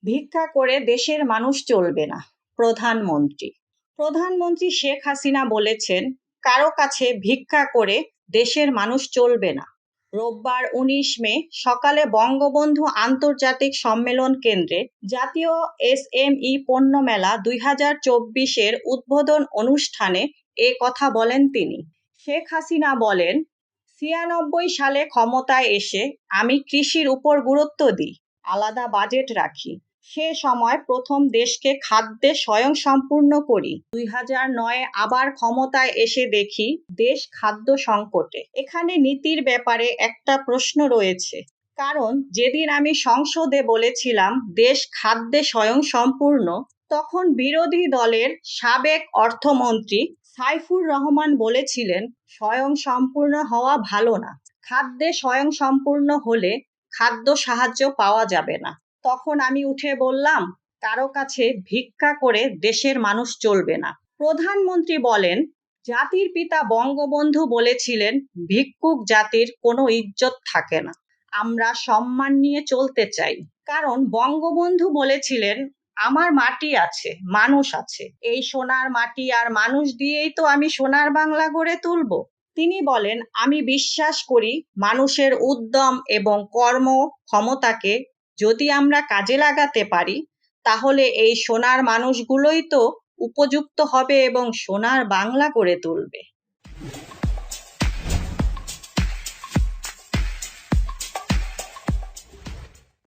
ভিক্ষা করে দেশের মানুষ চলবে না। প্রধানমন্ত্রী শেখ হাসিনা বলেছেন, কারো কাছে ভিক্ষা করে দেশের মানুষ চলবে না। রোববার ১৯ মে সকালে বঙ্গবন্ধু আন্তর্জাতিক সম্মেলন কেন্দ্রে জাতীয় এসএমই পণ্য মেলা ২০২৪-এর উদ্বোধন অনুষ্ঠানে এ কথা বলেন তিনি। শেখ হাসিনা বলেন, ৯৬ সালে ক্ষমতায় এসে আমি কৃষির উপর গুরুত্ব দিই, আলাদা বাজেট রাখি। সে সময় প্রথম দেশকে খাদ্যে স্বয়ংসম্পূর্ণ করি। ২০০৯ আবার ক্ষমতায় এসে দেখি দেশ খাদ্য সংকটে। এখানে নীতির ব্যাপারে একটা প্রশ্ন রয়েছে, কারণ যেদিন আমি সংসদে বলেছিলাম দেশ খাদ্যে স্বয়ংসম্পূর্ণ, তখন বিরোধী দলের সাবেক অর্থমন্ত্রী সাইফুর রহমান বলেছিলেন স্বয়ংসম্পূর্ণ হওয়া ভালো না, খাদ্যে স্বয়ংসম্পূর্ণ হলে খাদ্য সাহায্য পাওয়া যাবে না। তখন আমি উঠে বললাম, কারো কাছে ভিক্ষা করে দেশের মানুষ চলবে না। প্রধানমন্ত্রী বলেন, জাতির পিতা বঙ্গবন্ধু বলেছিলেন ভিক্ষুক জাতির কোনো ইজ্জত থাকে না। আমরা সম্মান নিয়ে চলতে চাই, কারণ বঙ্গবন্ধু বলেছিলেন আমার মাটি আছে, মানুষ আছে, এই সোনার মাটি আর মানুষ দিয়েই তো আমি সোনার বাংলা গড়ে তুলব। তিনি বলেন, আমি বিশ্বাস করি মানুষের উদ্যম এবং কর্ম ক্ষমতাকে যদি আমরা কাজে লাগাতে পারি, তাহলে এই সোনার মানুষগুলোই তো উপযুক্ত হবে এবং সোনার বাংলা গড়ে তুলবে।